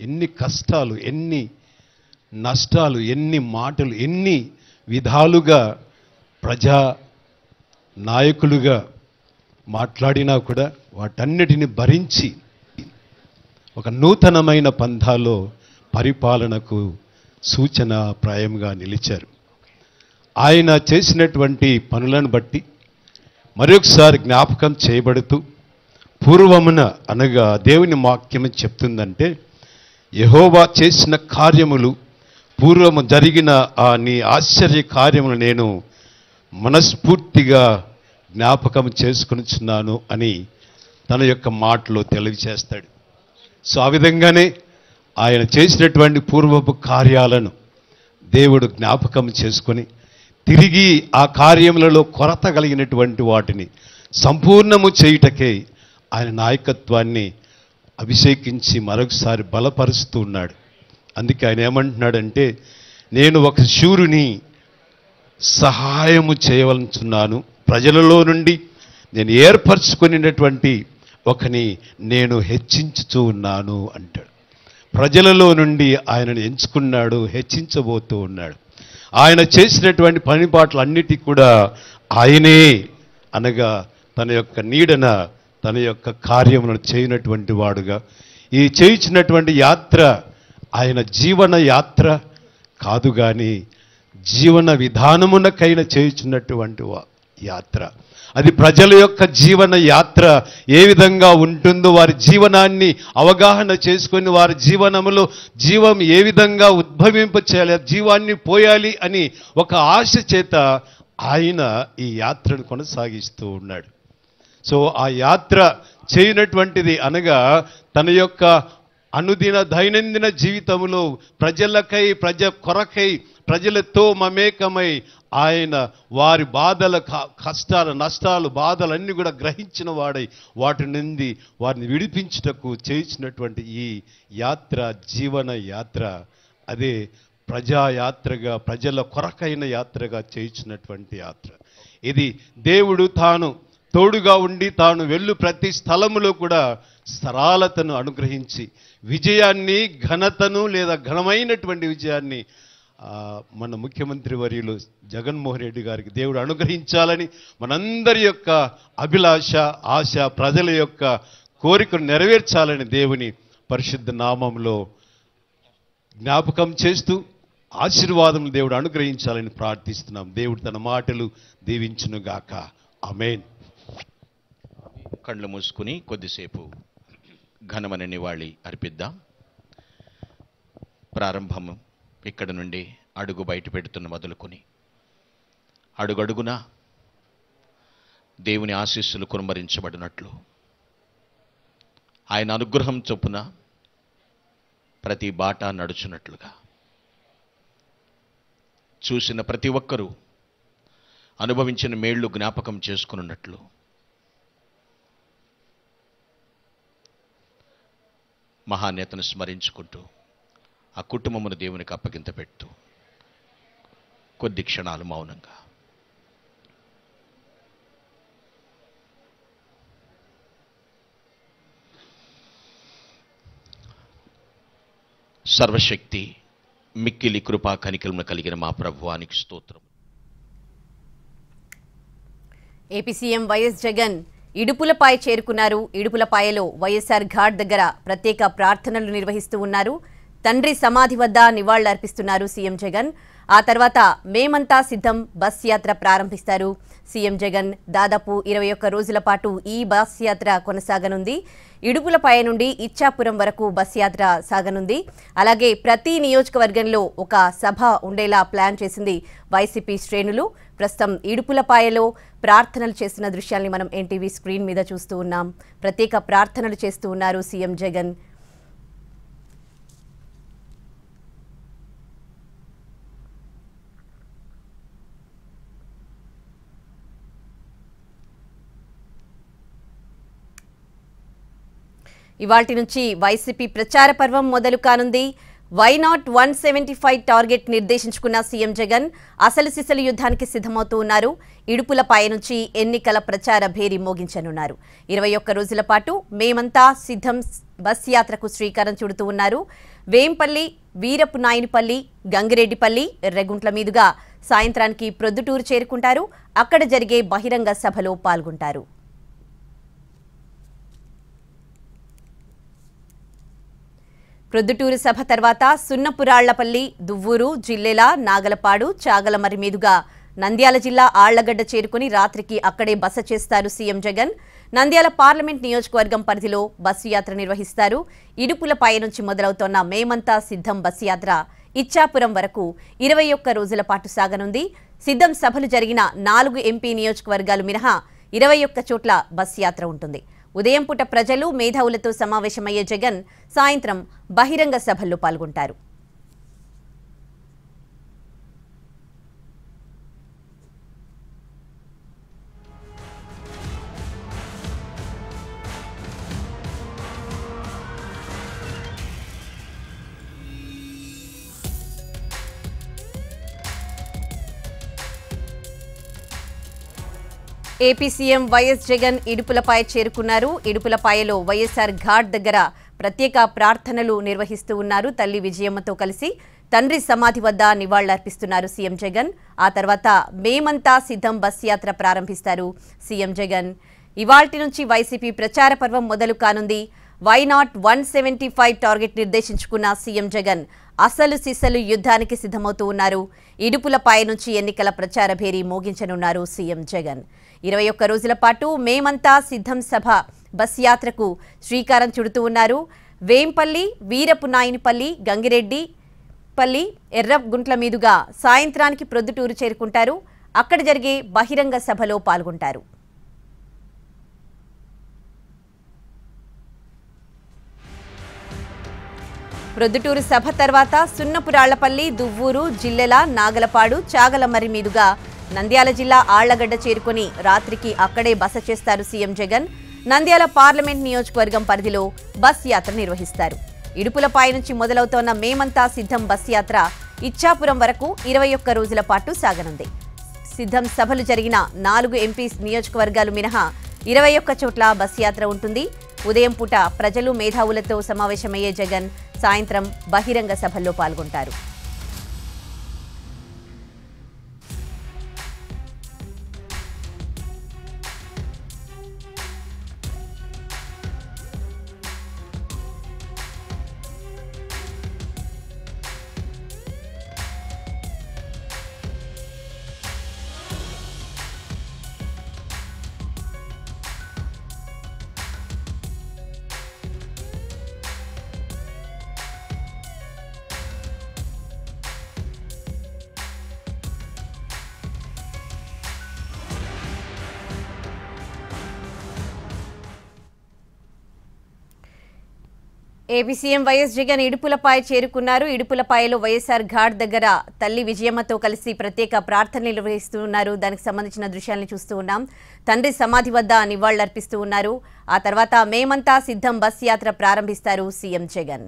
ఎన్ని కష్టాలు, ఎన్ని నష్టాలు, ఎన్ని మాటలు, ఎన్ని విధాలుగా ప్రజా నాయకులుగా మాట్లాడినా కూడా వాటన్నిటిని భరించి ఒక నూతనమైన పంథాలో పరిపాలనకు సూచనప్రాయంగా నిలిచారు. ఆయన చేసినటువంటి పనులను బట్టి మరొకసారి జ్ఞాపకం చేయబడుతూ పూర్వమున అనగా దేవుని వాక్యం చెప్తుందంటే, యెహోవా చేసిన కార్యములు, పూర్వము జరిగిన నీ ఆశ్చర్య కార్యములు నేను మనస్ఫూర్తిగా జ్ఞాపకం చేసుకొనిచున్నాను అని తన యొక్క మాటలో తెలియజేస్తాడు. సో ఆ విధంగానే ఆయన చేసినటువంటి పూర్వపు కార్యాలను దేవుడు జ్ఞాపకం చేసుకొని తిరిగి ఆ కార్యములలో కొరత కలిగినటువంటి వాటిని సంపూర్ణము చేయుటకే ఆయన నాయకత్వాన్ని అభిషేకించి మరొకసారి బలపరుస్తూ ఉన్నాడు. అందుకే ఆయన ఏమంటున్నాడంటే, నేను ఒక శూరుని సహాయము చేయవలనుచున్నాను, ప్రజలలో నుండి నేను ఏర్పరచుకునేటువంటి ఒకని నేను హెచ్చించుతూ ఉన్నాను అంటాడు. ప్రజలలో నుండి ఆయనను ఎంచుకున్నాడు, హెచ్చించబోతూ ఉన్నాడు. ఆయన చేసినటువంటి పనిపాట్లు అన్నిటి కూడా ఆయనే అనగా తన యొక్క నీడన తన యొక్క కార్యములను చేయనటువంటి వాడుగా, ఈ చేయించినటువంటి యాత్ర ఆయన జీవన యాత్ర కాదు కానీ జీవన విధానమునకైనా చేయించినటువంటి యాత్ర. అది ప్రజల యొక్క జీవన యాత్ర ఏ విధంగా ఉంటుందో వారి జీవనాన్ని అవగాహన చేసుకొని వారి జీవనములో జీవం ఏ విధంగా ఉద్భవింప చేయాలి, జీవాన్ని పోయాలి అని ఒక ఆశ చేత ఆయన ఈ యాత్రను కొనసాగిస్తూ ఉన్నాడు. సో ఆ యాత్ర చేయనటువంటిది అనగా తన యొక్క అనుదిన దైనందిన జీవితంలో ప్రజలకై, ప్రజ కొరకై, ప్రజలతో మమేకమై ఆయన వారి బాధల, కష్టాలు, నష్టాలు, బాధలన్నీ కూడా గ్రహించిన వాడై వాటి నుండి వారిని విడిపించుటకు చేయించినటువంటి ఈ యాత్ర, జీవన యాత్ర, అదే ప్రజాయాత్రగా, ప్రజల కొరకైన యాత్రగా చేయించినటువంటి యాత్ర. ఇది దేవుడు తాను తోడుగా ఉండి తాను వెళ్ళు ప్రతి స్థలములో కూడా సరళతను అనుగ్రహించి విజయాన్ని, ఘనతను లేదా ఘనమైనటువంటి విజయాన్ని మన ముఖ్యమంత్రి వర్యులు జగన్మోహన్ రెడ్డి గారికి దేవుడు అనుగ్రహించాలని మనందరి యొక్క అభిలాష, ఆశ, ప్రజల యొక్క కోరికను నెరవేర్చాలని దేవుని పరిశుద్ధ నామంలో జ్ఞాపకం చేస్తూ ఆశీర్వాదం దేవుడు అనుగ్రహించాలని ప్రార్థిస్తున్నాం. దేవుడు తన మాటలు దీవించునుగాక. ఆమేన్. కళ్ళు మూసుకుని కొద్దిసేపు ఘనమైన నివాళి అర్పిద్దాం. ప్రారంభం ఇక్కడ నుండి అడుగు బయట పెడుతున్న మొదలుకొని అడుగడుగునా దేవుని ఆశీస్సులు కుమ్మరించబడినట్లు ఆయన అనుగ్రహం చొప్పున ప్రతి బాట నడుచున్నట్లుగా చూసిన ప్రతి ఒక్కరూ అనుభవించిన మేళ్లు జ్ఞాపకం చేసుకున్నట్లు మహానేతను స్మరించుకుంటూ ఆ కుటుంబమును దేవునికి అప్పగింత పెట్టు కొద్ది క్షణాలు మౌనంగా. సర్వశక్తి మిక్కిలి కృపా కనికరములు కలిగిన మా ప్రభువానికి స్తోత్రం. AP CM YS Jagan Idupulapaya చేరుకున్నారు. ఇడుపులపాయలో వైఎస్ఆర్ ఘాట్ దగ్గర ప్రత్యేక ప్రార్థనలు నిర్వహిస్తూ ఉన్నారు. తండ్రి సమాధి వద్ద నివాళులర్పిస్తున్నారు సీఎం జగన్. ఆ తర్వాత మేమంతా సిద్ధం బస్ యాత్ర ప్రారంభిస్తారు సీఎం జగన్. దాదాపు 21 రోజుల పాటు ఈ బస్ యాత్ర కొనసాగనుంది. ఇడుపులపాయ నుండి ఇచ్చాపురం వరకు బస్ యాత్ర సాగనుంది. అలాగే ప్రతి నియోజకవర్గంలో ఒక సభ ఉండేలా ప్లాన్ చేసింది వైసీపీ శ్రేణులు. ప్రస్తుతం ఇడుపులపాయలో ప్రార్థనలు చేస్తున్న దృశ్యాల్ని మనం ఎన్టీవీ స్క్రీన్ మీద చూస్తూ ఉన్నాం. ప్రత్యేక ప్రార్థనలు చేస్తూ ఉన్నారు సీఎం జగన్. ఇవాల్టి నుంచి వైసీపీ ప్రచార పర్వం మొదలు కానుంది. వై నాట్ 175 టార్గెట్ నిర్దేశించుకున్న సీఎం జగన్ అసలు సిసలు యుద్ధానికి సిద్ధమవుతూ ఉన్నారు. ఇడుపులపాయ నుంచి ఎన్నికల ప్రచార భేరీ మోగించనున్నారు. 21 రోజుల పాటు మేమంతా సిద్ధం బస్ యాత్రకు శ్రీకారం చుడుతూ ఉన్నారు. వేంపల్లి, వీరపు నాయనిపల్లి, గంగిరెడ్డిపల్లి, ఎర్రగుంట్ల మీదుగా సాయంత్రానికి ప్రొద్దుటూరు చేరుకుంటారు. అక్కడ జరిగే బహిరంగ సభలో పాల్గొంటారు. ప్రొద్దుటూరు సభ తర్వాత సున్నపురాళ్లపల్లి, దువ్వూరు, జిల్లెల, నాగలపాడు, చాగలమర్రి మీదుగా నంద్యాల జిల్లా ఆళ్లగడ్డ చేరుకుని రాత్రికి అక్కడే బస చేస్తారు సీఎం జగన్. నంద్యాల పార్లమెంట్ నియోజకవర్గం పరిధిలో బస్సు యాత్ర నిర్వహిస్తారు. ఇడుపులపాయ నుంచి మొదలవుతోన్న మేమంతా సిద్ధం బస్సు యాత్ర ఇచ్చాపురం వరకు 21 రోజుల పాటు సాగనుంది. సిద్ధం సభలు జరిగిన 4 ఎంపీ నియోజకవర్గాలు మినహా 21 చోట్ల బస్సు యాత్ర ఉంటుంది. ఉదయం పూట ప్రజలు, మేధావులతో సమావేశమయ్యే జగన్ సాయంత్రం బహిరంగ సభల్లో పాల్గొంటారు. AP CM YS Jagan Idupulapaya చేరుకున్నారు. ఇడుపులపాయలో వైఎస్ఆర్ ఘాట్ దగ్గర ప్రత్యేక ప్రార్థనలు నిర్వహిస్తూ ఉన్నారు. తల్లి విజయమ్మతో కలిసి తండ్రి సమాధి వద్ద నివాళులర్పిస్తున్నారు సీఎం జగన్. ఆ తర్వాత మేమంతా సిద్ధం బస్ యాత్ర ప్రారంభిస్తారు సీఎం జగన్. ఇవాల్టి నుంచి వైసీపీ ప్రచార పర్వం మొదలు కానుంది. వై నాట్ 175 టార్గెట్ నిర్దేశించుకున్న సీఎం జగన్ అసలు సిసలు యుద్ధానికి సిద్ధమవుతూ ఉన్నారు. ఇడుపులపాయ నుంచి ఎన్నికల ప్రచార భేరీ మోగించనున్నారు సీఎం జగన్. 21 రోజుల పాటు మేమంతా సిద్ధం సభ బస్ యాత్రకు శ్రీకారం చుడుతూ ఉన్నారు. వేంపల్లి, వీరపు నాయనిపల్లి, గంగిరెడ్డిపల్లి, ఎర్రగుంట్ల మీదుగా సాయంత్రానికి ప్రొద్దుటూరు చేరుకుంటారు. అక్కడ జరిగే బహిరంగ సభలో పాల్గొంటారు. ప్రొద్దుటూరు సభ తర్వాత సున్నపురాళ్లపల్లి, దువ్వూరు, జిల్లెల, నాగలపాడు, చాగలమర్రి మీదుగా నంద్యాల జిల్లా ఆళ్లగడ్డ చేరుకుని రాత్రికి అక్కడే బస చేస్తారు సీఎం జగన్. నంద్యాల పార్లమెంట్ నియోజకవర్గం పరిధిలో బస్ యాత్ర నిర్వహిస్తారు. ఇడుపులపాయ నుంచి మొదలవుతోన్న మేమంతా సిద్ధం బస్ యాత్ర ఇచ్చాపురం వరకు 21 రోజుల పాటు సాగనుంది. సిద్ధం సభలు జరిగిన 4 ఎంపీ నియోజకవర్గాలు మినహా 21 చోట్ల బస్ యాత్ర ఉంటుంది. ఉదయం పూట ప్రజలు, మేధావులతో సమావేశమయ్యే జగన్ సాయంత్రం బహిరంగ సభల్లో పాల్గొంటారు. AP CM YS Jagan Idupulapaya చేరుకున్నారు. ఇడుపులపాయలో వైఎస్ఆర్ ఘాట్ దగ్గర తల్లి విజయమ్మతో కలిసి ప్రత్యేక ప్రార్థనలు నిర్వహిస్తున్నారు. దానికి సంబంధించిన దృశ్యాలను చూస్తూ ఉన్నాం. తండ్రి సమాధి వద్ద నివాళులర్పిస్తూ ఉన్నారు. ఆ తర్వాత మేమంతా సిద్ధం బస్ యాత్ర ప్రారంభిస్తారు సీఎం జగన్.